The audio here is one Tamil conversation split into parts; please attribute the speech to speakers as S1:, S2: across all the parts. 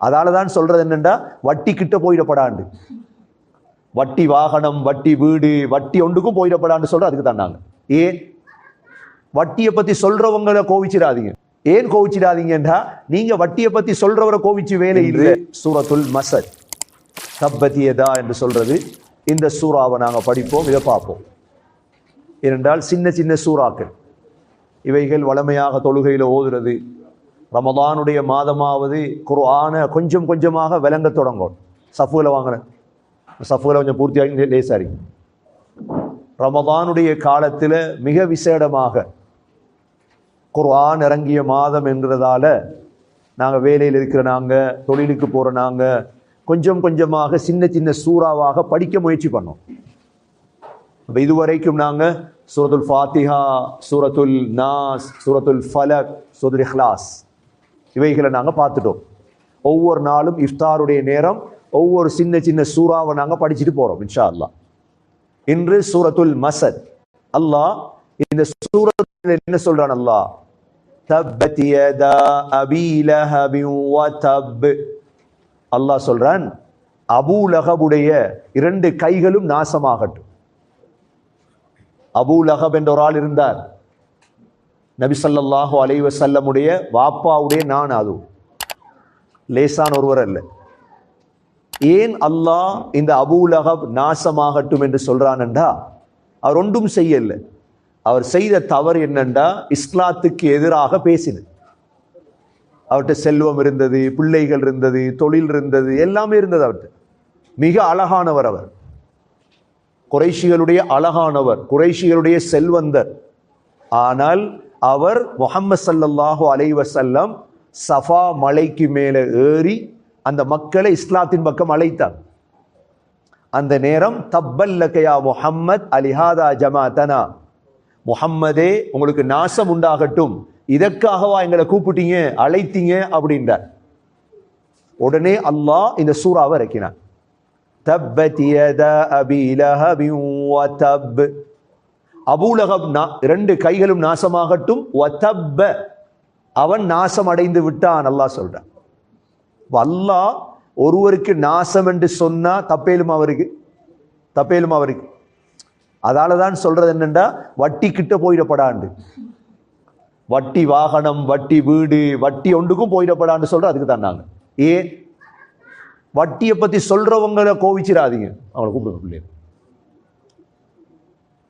S1: அதால தான் சொல்றது என்னண்டா, வட்டி கிட்ட போயிடப்படாண்டு, வட்டி வாகனம், வட்டி வீடு, வட்டி ஒன்றுக்கும் போயிடப்படான்னு சொல்ற அதுக்கு தான் நாங்க. ஏன் வட்டியை பத்தி சொல்றவங்களை கோவிச்சிடாதீங்க. ஏன் கோவிச்சிடாதீங்கன்றா, நீங்க வட்டியை பத்தி சொல்றவரை கோவிச்சு வேலை இல்லை. சூரத்துல் மஸத் தப்பத் யதா என்று சொல்றது, இந்த சூறாவை நாங்க படிப்போம், இதை பார்ப்போம். ஏனென்றால் சின்ன சின்ன சூறாக்கள் இவைகள் வளமையாக தொழுகையில் ஓதுறது, ரமதானுடைய மாதமாவது குர்ஆனை கொஞ்சம் கொஞ்சமாக விளங்க தொடங்கும். சஃபுகளை வாங்கினேன், சஃபுகளை கொஞ்சம் பூர்த்தியாகி லேசாரி. ரமதானுடைய காலத்தில் மிக விசேடமாக குர்ஆன் இறங்கிய மாதம் என்கிறதால நாங்கள் வேலையில் இருக்கிற நாங்கள், தொழிலுக்கு போகிற நாங்கள் கொஞ்சம் கொஞ்சமாக சின்ன சின்ன சூறாவாக படிக்க முயற்சி பண்ணோம். இப்போ இதுவரைக்கும் நாங்கள் சூரத்துல் ஃபாத்திஹா, சூரத்துல் நாஸ், சூரத்துல் ஃபலக், சூரத்துல் இஹ்லாஸ் இவைகளை நாங்கள் பார்த்துட்டோம். ஒவ்வொரு நாளும் இஃப்தாருடைய நேரம் ஒவ்வொரு சின்ன சின்ன சூறாவை நாங்கள் படிச்சுட்டு போகிறோம் இன்ஷா அல்லாஹ். இன்று சூரத்துல் மஸத். அல்லாஹ் இந்த சூரத்தில் என்ன சொல்றான்? அல்லாஹ் தப்பத் யதா அபீ லஹபின் வ தப். அல்லாஹ் சொல்றான், அபூ லஹபுடைய 2 கைகளும் நாசமாகட்டும். அபூ லஹப் என்ற ஒரு ஆள் இருந்தார், நபி ஸல்லல்லாஹு அலைஹி வஸல்லமுடைய வாப்பாவுடைய நானாது, லேசான ஒருவர் அல்ல. ஏன் அல்லாஹ் இந்த அபூ லஹப் நாசமாகட்டும் என்று சொல்றான்டா, அவர் ஒன்றும் செய்யல. அவர் செய்த தவறு என்னண்டா, இஸ்லாத்துக்கு எதிராக பேசினது. அவர்கிட்ட செல்வம் இருந்தது, பிள்ளைகள் இருந்தது, தொழில் இருந்தது, எல்லாமே இருந்தது அவர்கிட்ட. மிக அழகானவர் அவர், குறைஷிகளுடைய அழகானவர், குறைஷிகளுடைய செல்வந்தர். ஆனால் அவர் முஹம்மது ஸல்லல்லாஹு அலைஹி வஸல்லம் சஃபா மலைக்கு மேலே ஏறி அந்த மக்களை இஸ்லாத்தின் பக்கம் அழைத்தார். அந்த நேரம் தப்பல்லக யா முஹம்மத் அலிஹாதா ஜமாஅத்தனா, முஹம்மதே உங்களுக்கு நாசம் உண்டாகட்டும், இதற்காகவா எங்களை கூப்பிட்டீங்க, அழைத்தீங்க அப்படின்றார். உடனே அல்லாஹ் இந்த சூறாவை இறக்கினான். தப்பத் யதா அபீ லஹபின் வ தப். அபூ லஹப் 2 கைகளும் நாசமாகட்டும், வ தப் அவன் நாசம் அடைந்து விட்டான் அல்லாஹ் சொல்றான். அல்லாஹ் ஒருவருக்கு நாசம் என்று சொன்னா தப்பேலும் அவருக்கு. அதால தான் சொல்றது என்னண்டா, வட்டி கிட்ட போயிடப்படாண்டு, வட்டி வாகனம், வட்டி வீடு, வட்டி ஒன்றுக்கும் போயிடப்படான்னு சொல்ற அதுக்கு தான் நாங்க. ஏன் வட்டியை பத்தி சொல்றவங்களை கோவிச்சிடாதீங்க, அவங்களை கூப்பிடுங்க பிள்ளைங்க.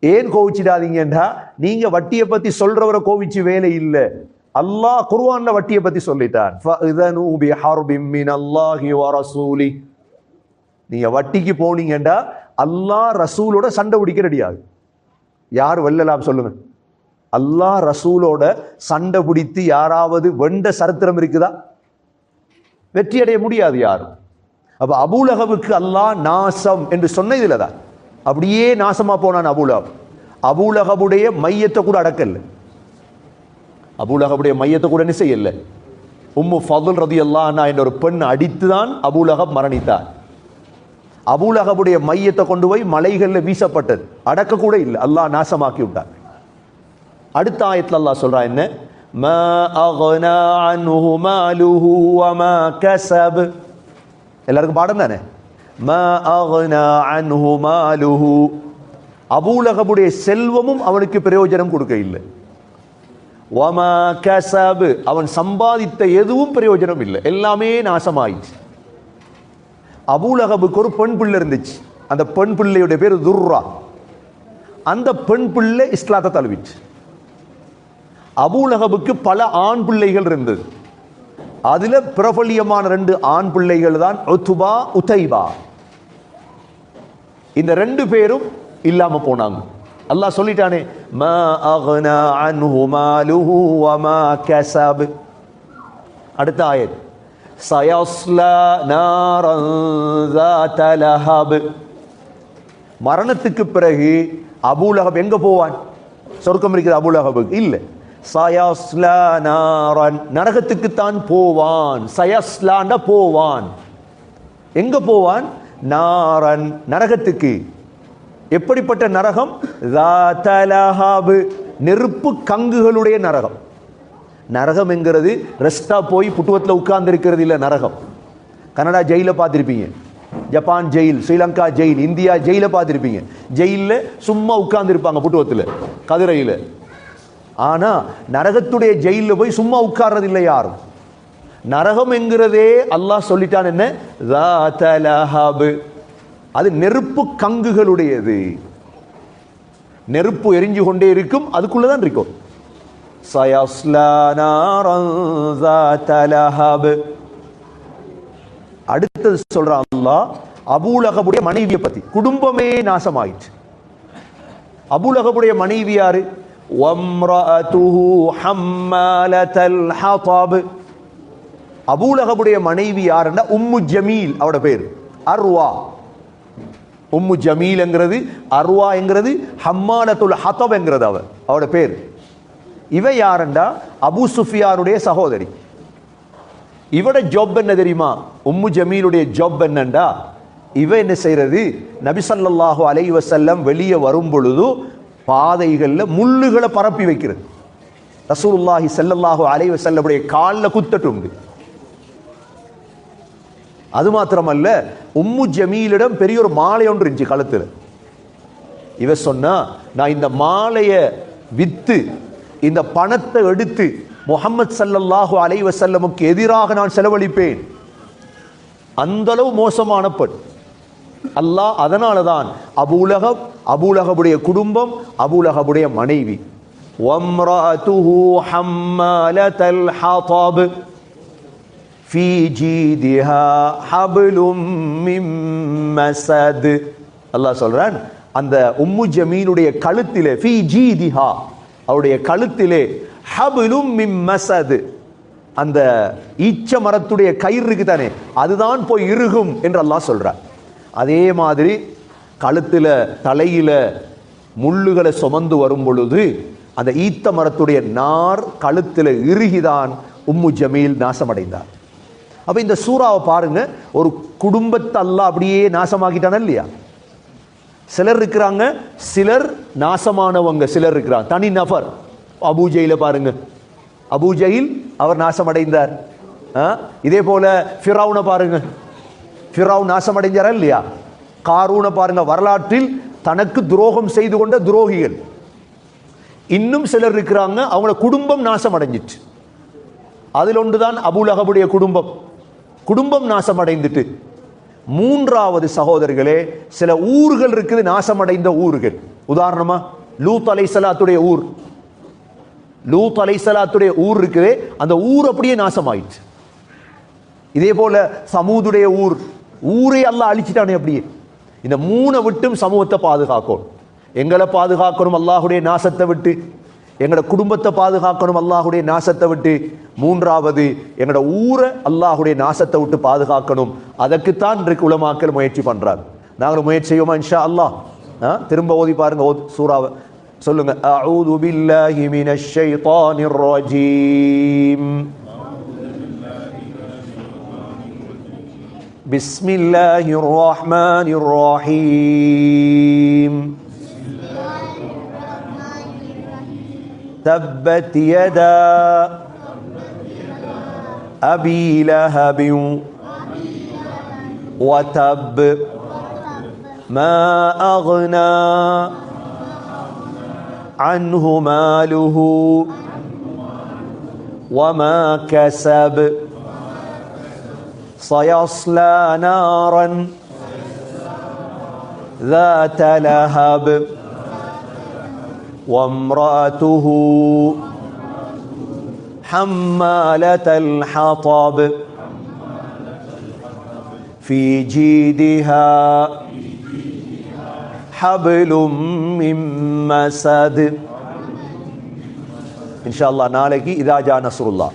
S1: ஏன் கோவிச்சிடாதீங்கன்றா, நீங்க வட்டியை பத்தி சொல்றவரை கோவிச்சு வேலை இல்லை. அல்லாஹ் குர்ஆன்ல வட்டியை பத்தி சொல்லிட்டான். ஃபஅதனு பிஹர்பின் மினல்லாஹி வ ரசூலி. நீங்க வட்டிக்கு போனீங்கண்டா அல்லாஹ் ரசூலோட சண்டை பிடிக்க ரெடியாகு. யார் வெல்லலாம் சொல்லுங்க? அல்லாஹ் ரசூலோட சண்டை பிடித்து யாராவது வெண்ட சரித்திரம் இருக்குதா? வெற்றி அடைய முடியாது யாரும். அப்ப அபூ லஹபுக்கு அல்லாஹ் நாசம் என்று சொன்ன இதுல தான் அப்படியே நாசமா போனான் அபூ லஹப். அபூ லஹபுடைய மையத்தை கூட அடக்கல, அபூ லஹபுடைய மையத்தை கூட என்ன செய்யல. உம்மு ஃபதுல் ரலியல்லாஹு அன்ஹா என்ற ஒரு பெண் அடித்துதான் அபூ லஹப் மரணித்தார். அபூ லஹபுடைய மையத்தை கொண்டு போய் மலைகள்ல வீசப்பட்டது, அடக்க கூட இல்லை, அல்லாஹ் நாசமாக்கி விட்டார். அடுத்த ஆயத்துல அல்லாஹ் சொல்றான் என்ன? மா அக்னா அன்ஹு மாலுஹு வ மா கஸப். எல்லாருக்கும் பாடம் தானே? மா அக்னா அன்ஹு மாலுஹு, அபூ லஹபுடைய செல்வமும் அவனுக்கு பிரயோஜனம் கொடுக்க இல்லை. வ மா கஸப், அவன் சம்பாதித்த எதுவும் பிரயோஜனம் இல்லை, எல்லாமே நாசமாயிடுச்சு. அபூ லஹபுக்கு ஒரு பெண் பிள்ளை இருந்துச்சு, அந்த பெண் பிள்ளையுடைய பேர் துர்ரா. அந்த பெண் பிள்ளை இஸ்லாத்தை தழுவிச்சு. அபூ லஹபுக்கு பல ஆண் பிள்ளைகள் இருந்தது. அதுல பிரபலியமான 2 ஆண் பிள்ளைகள் தான் உத்பா, உதைபா. இந்த 2 பேரும் இல்லாம போனாங்க. அல்லாஹ் சொல்லிட்டானே, மா அக்னா அன்ஹு மாலுஹு வ மா கஸப். அடுத்த ஆயத், சயஸ்லா நாரன் ذات லஹப். மரணத்துக்கு பிறகு அபூ லஹப் எங்க போவான்? சொர்க்கம் இருக்குது அபூ லஹபுக்கு இல்லை. சயஸ்லா நாரன், நரகத்துக்கு தான் போவான். சயஸ்லாண்ட போவான், எங்க போவான்? நாரன், நரகத்துக்கு. எப்படிப்பட்ட நரகம்? ذات லஹப், நெருப்பு கங்குகளுடைய நரகம். நரகம் என்கிறது ரெஸ்டா போய் புட்டுவத்தில் உட்கார்ந்து இருக்கிறது இல்லை. நரகம் கனடா ஜெயில பார்த்துருப்பீங்க, Japan jail, Sri Lanka jail, India ஜெயில பார்த்துருப்பீங்க. ஜெயிலில் சும்மா உட்கார்ந்துருப்பாங்க புட்டுவத்தில், கதிரையில். ஆனா நரகத்துடைய ஜெயிலில் போய் சும்மா உட்கார்றது இல்லை யாரும். நரகம் என்கிறதே அல்லாஹ் சொல்லிட்டான் என்ன, அது நெருப்பு கங்குகளுடையது. நெருப்பு எரிஞ்சு கொண்டே இருக்கும், அதுக்குள்ளதான் இருக்கும். அடுத்தது சொல்றான் அல்லாஹ் அபூலகபுடைய மனைவியை பத்தி. குடும்பமே நாசமாயிற்று. அபூலகபுடைய மனைவி யாரு? வம்ரஅதுஹு ஹம்மாலத்தல் ஹதப். அபூலகபுடைய மனைவி யாருன்னா உம்மு ஜமீல், அவட பேர் அர்வா. உம்மு ஜமீல் என்கிறது, அர்வா என்கிறது, ஹம்மாலத்துல் ஹதப் என்கிறது அவட பேர். இவ யாருண்டா அபூ சுஃபியானுடைய சகோதரி. இவட ஜாப் என்ன தெரியுமா? உம்மு ஜமீலுடைய ஜாப் என்னண்டா, இவ என்ன செய்யறது, நபி ஸல்லல்லாஹு அலைஹி வஸல்லம் வெளியே வரும் பொழுது பாதைகள்ல முள்ளுகளை பரப்பி வைக்கிறது. ரசூலுல்லாஹி ஸல்லல்லாஹு அலைஹி வஸல்லமுடைய காலில் குத்தட்டும். அது மாத்திரமல்ல, உம்மு ஜமீலிடம் பெரிய ஒரு மாலை ஒன்று இருந்துச்சு கழுத்துல. இவ சொன்னா, நான் இந்த மாலையை வித்து இந்த பணத்தை எடுத்து முஹம்மது ஸல்லல்லாஹு அலைஹி வஸல்லமுக்கு எதிராக நான் செலவழிப்பேன். அந்த அளவு மோசமான பெண். அல்லாஹ் அதனாலதான் அபூலகபுடைய குடும்பம், அபூலகபுடைய மனைவி. வம்ரஅதுஹு ஹம்மாலத்தல் ஹதப் ஃபீ ஜீதிஹா ஹப்லும் மின் மஸத். அல்லாஹ் சொல்றான், அந்த உம்மு ஜமீலுடைய கழுத்திலே, ஃபீ ஜீதிஹா, அவருடைய கழுத்திலே, ஹப்லும் மின் மஸத், அந்த ஈச்ச மரத்துடைய கயிறு இருக்கு தானே, அதுதான் போய் இறுகும் என்று அல்லாஹ் சொல்றார். அதே மாதிரி கழுத்துல தலையில முள்ளுகளை சுமந்து வரும் பொழுது அந்த ஈத்த மரத்துடைய நார் கழுத்துல இறுகிதான் உம்மு ஜமீல் நாசமடைந்தார். அப்ப இந்த சூறாவை பாருங்க, ஒரு குடும்பத்தை அல்லாஹ் அப்படியே நாசமாக்கிட்டான இல்லையா? சிலர் இருக்கிறாங்க, சிலர் நாசமானவங்க, சிலர் இருக்கிறாங்க தனி நபர். அபூ ஜெயில பாருங்க, அபூ ஜெயில் அவர் நாசமடைந்தார். இதே போல ஃபிரௌனை பாருங்க, ஃபிரௌன் நாசமடைஞ்சாரா இல்லையா? காரூனை பாருங்க, வரலாற்றில் தனக்கு துரோகம் செய்து கொண்ட துரோகிகள். இன்னும் சிலர் இருக்கிறாங்க, அவங்கள குடும்பம் நாசமடைஞ்சிட்டு. அதில் ஒன்றுதான் அபூலகபுடைய குடும்பம். குடும்பம் நாசமடைந்துட்டு. மூன்றாவது சகோதரர்களே, சில ஊர்கள் இருக்குது நாசமடைந்த ஊர்கள். உதாரணமா லூத் அலைஹிஸ்ஸலாத்துடைய ஊர். லூத் அலைஹிஸ்ஸலாத்துடைய ஊர் இருக்குது, அந்த ஊர் அப்படியே நாசமாயிடுச்சு. இதே போல சமூதுடைய ஊர், ஊரே அல்லாஹ் அழிச்சிட்டானே அப்படியே. இந்த மூணை விட்டும் சமூகத்தை பாதுகாக்கணும். எங்களை பாதுகாக்கணும் அல்லாஹுடைய நாசத்தை விட்டு, எங்களோட குடும்பத்தை பாதுகாக்கணும் அல்லாஹுடைய நாசத்தை விட்டு, மூன்றாவது எங்களோட ஊரை அல்லாஹுடைய நாசத்தை விட்டு பாதுகாக்கணும். அதற்குத்தான் இன்றைக்கு உலமாக்கள் முயற்சி பண்றாங்க. நாங்கள் முயற்சி செய்வோமா இன்ஷா அல்லாஹ்? திரும்ப ஓதி பாருங்க சூறாவை, சொல்லுங்க. அஊது பில்லாஹி மினஷ் ஷைத்தானிர் ரஜீம். பிஸ்மில்லாஹிர் ரஹ்மானிர் ரஹீம். تبت يدا أبي لهب وتب ما أغنى عنه ماله وما كسب سيصلى نارا ذات لهب وامرأته حمالة الحطب في جيدها حبل من مسد. இன்ஷா அல்லாஹ் நாளைக்கு இதா ஜா நஸ்ருல்லாஹ்,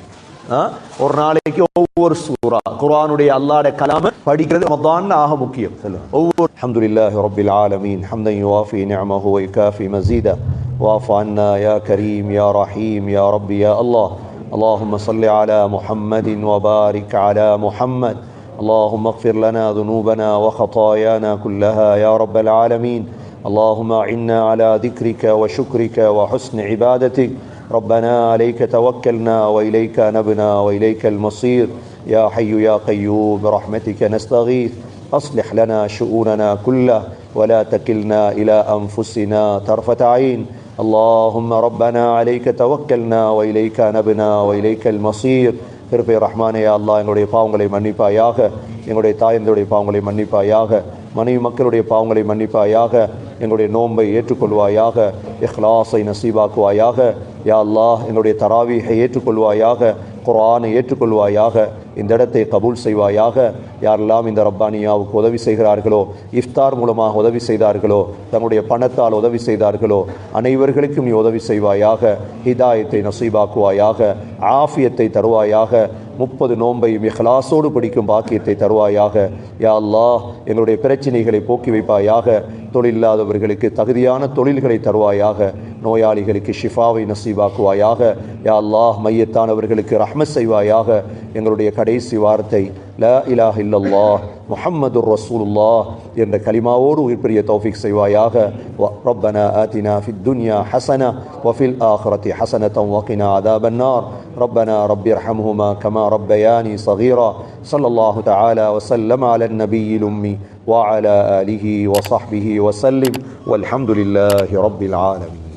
S1: ஒரு நாளைக்கு ஒவ்வொரு சூரா குர்ஆனுடைய அல்லாஹ்வுடைய கலாம படிக்கிறது ரமதான்ல ஆக முக்கியம். ஒவ்வொரு அல்ஹம்துலில்லாஹி ரப்பில் ஆலமீன் ஹம்தன் யுவாஃபி நிஅமஹு வ யுகாஃபி மஸீதா واعف عنا يا كريم يا رحيم يا رب يا الله. اللهم صل على محمد وبارك على محمد. اللهم اغفر لنا ذنوبنا وخطايانا كلها يا رب العالمين. اللهم أعنا على ذكرك وشكرك وحسن عبادتك. ربنا عليك توكلنا وإليك نبنا وإليك المصير. يا حي يا قيوم برحمتك نستغيث أصلح لنا شؤوننا كله ولا تكلنا إلى أنفسنا طرفة عين. اللهم ربنا عليك توكلنا وإليك نبنا وإليك المصير. திருப்பை ரஹ்மானே யா அல்லாஹ் எங்களுடைய பாவங்களை மன்னிப்பாயாக, எங்களுடைய தாயந்தருடைய பாவங்களை மன்னிப்பாயாக, மனைவி மக்களுடைய பாவங்களை மன்னிப்பாயாக, எங்களுடைய நோன்பை ஏற்றுக்கொள்வாயாக, இஹ்லாஸை நசீபாக்குவாயாக. யா அல்லாஹ் எங்களுடைய தராவீஹை ஏற்றுக்கொள்வாயாக, குர்ஆனை ஏற்றுக்கொள்வாயாக, இந்த இடத்தை கபூல் செய்வாயாக. யாரெல்லாம் இந்த ரப்பானியாவுக்கு உதவி செய்கிறார்களோ, இஃப்தார் மூலமாக உதவி செய்தார்களோ, தங்களுடைய பணத்தால் உதவி செய்தார்களோ, அனைவர்களுக்கும் நீ உதவி செய்வாயாக. ஹிதாயத்தை நசீபாக்குவாயாக, ஆஃபியத்தை தருவாயாக, 30 நோன்பையும் இஹ்லாஸோடு படிக்கும் பாக்கியத்தை தருவாயாக. யா அல்லாஹ் எங்களுடைய பிரச்சனைகளை போக்கி வைப்பாயாக, தொழிலில்லாதவர்களுக்கு தகுதியான தொழில்களை தருவாயாக, நோயாளிகளுக்கு ஷிஃபாவை நசீபாக்குவாயாக. யா அல்லாஹ் மையத்தானவர்களுக்கு ரஹ்மத் செய்வாயாக. எங்களுடைய கடைசி வார்த்தை லா இலாஹ இல்லல்லாஹ் முஹம்மதுர் ரசூலுல்லாஹ் என்ற கலிமாவோடு உயிர்பெரிய தௌஃபீக் செய்வாயாக. ரப்பனா ஆத்தினா ஃபித் துன்யா ஹஸனா வஃபில் ஆখিরাতি ஹஸனத்தன் வகினா அதாபன் நார். ரப்பனா ரப்பிர்ஹம்ஹுமா கமா ரப்பயானி ஸகீரா. ஸல்லல்லாஹு தஆலா வஸல்லம் அலன் நபிய்யில் உம்மி وعلى آله وصحبه وسلم والحمد لله رب العالمين.